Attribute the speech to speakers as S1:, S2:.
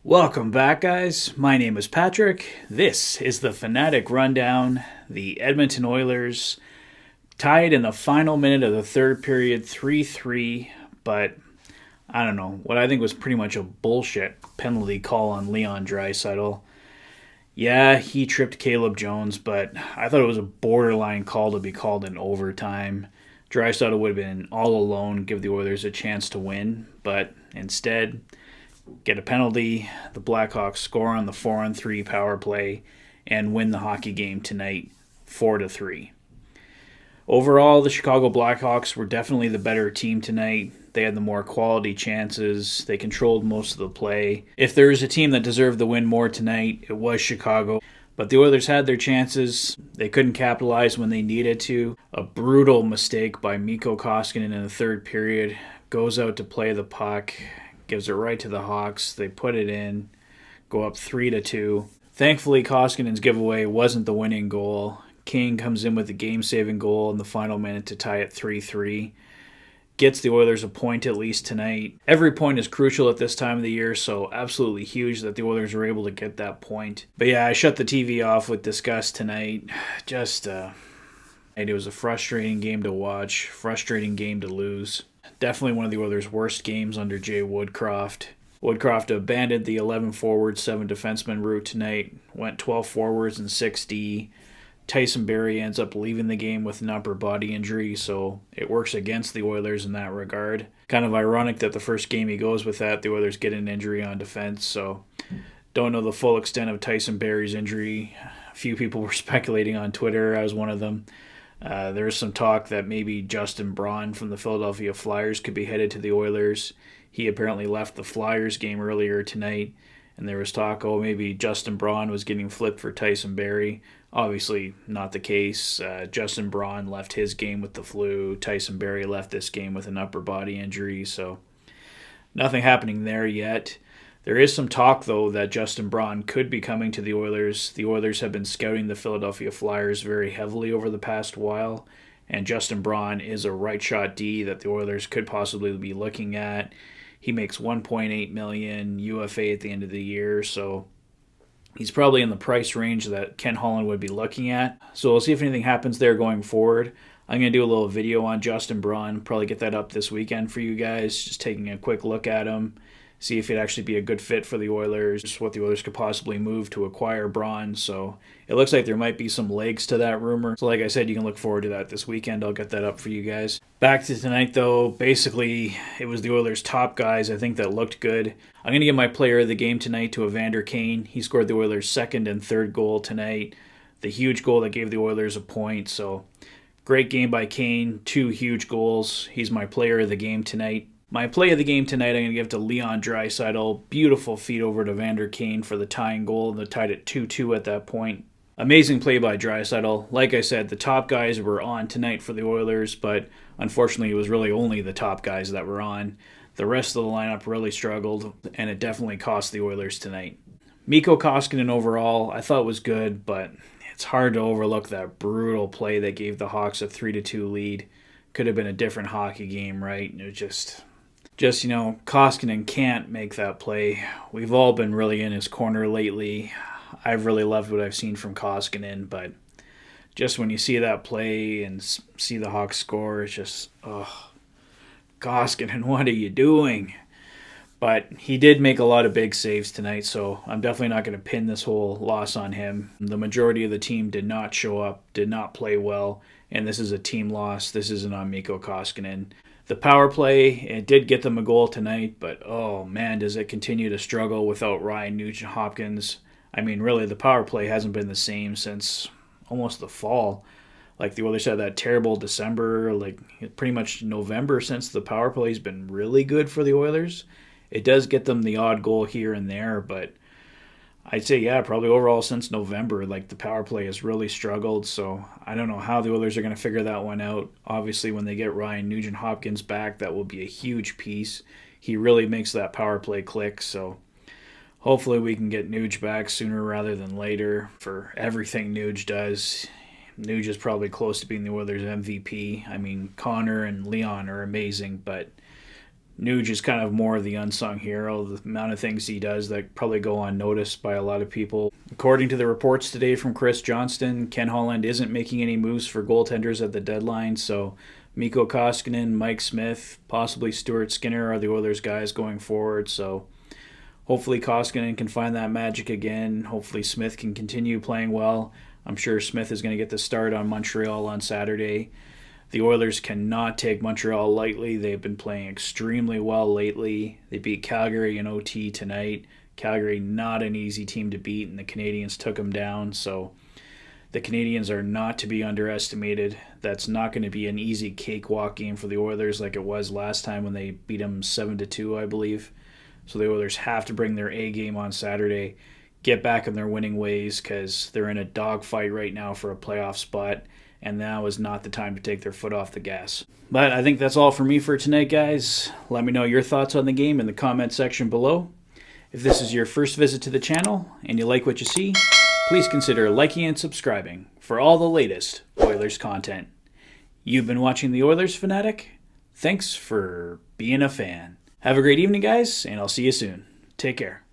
S1: Welcome back, guys. My name is Patrick. This is the Fanatic Rundown. The Edmonton Oilers tied in the final minute of the third period 3-3, but I don't know, what I think was pretty much a bullshit penalty call on Leon Draisaitl. Yeah, he tripped Caleb Jones, but I thought it was a borderline call to be called in overtime. Draisaitl would have been all alone, give the Oilers a chance to win, but instead get a penalty, the Blackhawks score on the 4-on-3 power play, and win the hockey game tonight 4-3. Overall, the Chicago Blackhawks were definitely the better team tonight. They had the more quality chances. They controlled most of the play. If there was a team that deserved the win more tonight, it was Chicago. But the Oilers had their chances. They couldn't capitalize when they needed to. A brutal mistake by Mikko Koskinen in the third period. Goes out to play the puck. Gives it right to the Hawks. They put it in, go up 3-2. Thankfully, Koskinen's giveaway wasn't the winning goal. Kane comes in with the game-saving goal in the final minute to tie it 3-3. Gets the Oilers a point at least tonight. Every point is crucial at this time of the year, so absolutely huge that the Oilers were able to get that point. But yeah, I shut the TV off with disgust tonight. It was a frustrating game to watch, frustrating game to lose. Definitely one of the Oilers' worst games under Jay Woodcroft. Woodcroft abandoned the 11 forward, 7 defenseman route tonight, went 12 forwards and 6D. Tyson Barrie ends up leaving the game with an upper body injury, so it works against the Oilers in that regard. Kind of ironic that the first game he goes with that, the Oilers get an injury on defense, so don't know the full extent of Tyson Barrie's injury. A few people were speculating on Twitter. I was one of them. There was some talk that maybe Justin Braun from the Philadelphia Flyers could be headed to the Oilers. He apparently left the Flyers game earlier tonight, and there was talk, maybe Justin Braun was getting flipped for Tyson Barrie. Obviously not the case. Justin Braun left his game with the flu. Tyson Barrie left this game with an upper body injury, so nothing happening there yet. There is some talk, though, that Justin Braun could be coming to the Oilers. The Oilers have been scouting the Philadelphia Flyers very heavily over the past while, and Justin Braun is a right-shot D that the Oilers could possibly be looking at. He makes $1.8 million UFA at the end of the year, so he's probably in the price range that Ken Holland would be looking at. So we'll see if anything happens there going forward. I'm going to do a little video on Justin Braun, probably get that up this weekend for you guys, just taking a quick look at him. See if it'd actually be a good fit for the Oilers, just what the Oilers could possibly move to acquire Braun. So it looks like there might be some legs to that rumor. So like I said, you can look forward to that this weekend. I'll get that up for you guys. Back to tonight, though. Basically, it was the Oilers' top guys, I think, that looked good. I'm going to give my player of the game tonight to Evander Kane. He scored the Oilers' second and third goal tonight. The huge goal that gave the Oilers a point. So great game by Kane. 2 huge goals. He's my player of the game tonight. My play of the game tonight, I'm going to give to Leon Draisaitl. Beautiful feed over to Evander Kane for the tying goal. They tied it 2-2 at that point. Amazing play by Draisaitl. Like I said, the top guys were on tonight for the Oilers, but unfortunately it was really only the top guys that were on. The rest of the lineup really struggled, and it definitely cost the Oilers tonight. Mikko Koskinen overall, I thought was good, but it's hard to overlook that brutal play that gave the Hawks a 3-2 lead. Could have been a different hockey game, right? It was just Koskinen can't make that play. We've all been really in his corner lately. I've really loved what I've seen from Koskinen, but just when you see that play and see the Hawks score, it's just, Koskinen, what are you doing? But he did make a lot of big saves tonight, so I'm definitely not going to pin this whole loss on him. The majority of the team did not show up, did not play well, and this is a team loss. This isn't on Mikko Koskinen. The power play, it did get them a goal tonight, but oh man, does it continue to struggle without Ryan Nugent-Hopkins. I mean, really, the power play hasn't been the same since almost the fall. Like, the Oilers had that terrible December, pretty much November since the power play's been really good for the Oilers. It does get them the odd goal here and there, but I'd say, probably overall since November, the power play has really struggled, so I don't know how the Oilers are going to figure that one out. Obviously, when they get Ryan Nugent-Hopkins back, that will be a huge piece. He really makes that power play click, so hopefully we can get Nuge back sooner rather than later for everything Nuge does. Nuge is probably close to being the Oilers MVP. I mean, Connor and Leon are amazing, but Nuge is kind of more of the unsung hero, the amount of things he does that probably go unnoticed by a lot of people. According to the reports today from Chris Johnston, Ken Holland isn't making any moves for goaltenders at the deadline, so Mikko Koskinen, Mike Smith, possibly Stuart Skinner are the Oilers guys going forward, so hopefully Koskinen can find that magic again. Hopefully Smith can continue playing well. I'm sure Smith is going to get the start on Montreal on Saturday. The Oilers cannot take Montreal lightly. They've been playing extremely well lately. They beat Calgary in OT tonight. Calgary, not an easy team to beat, and the Canadiens took them down. So the Canadiens are not to be underestimated. That's not going to be an easy cakewalk game for the Oilers like it was last time when they beat them 7-2, I believe. So the Oilers have to bring their A game on Saturday, get back in their winning ways because they're in a dogfight right now for a playoff spot, and now is not the time to take their foot off the gas. But I think that's all for me for tonight, guys. Let me know your thoughts on the game in the comment section below. If this is your first visit to the channel and you like what you see, please consider liking and subscribing for all the latest Oilers content. You've been watching the Oilers Fanatic. Thanks for being a fan. Have a great evening, guys, and I'll see you soon. Take care.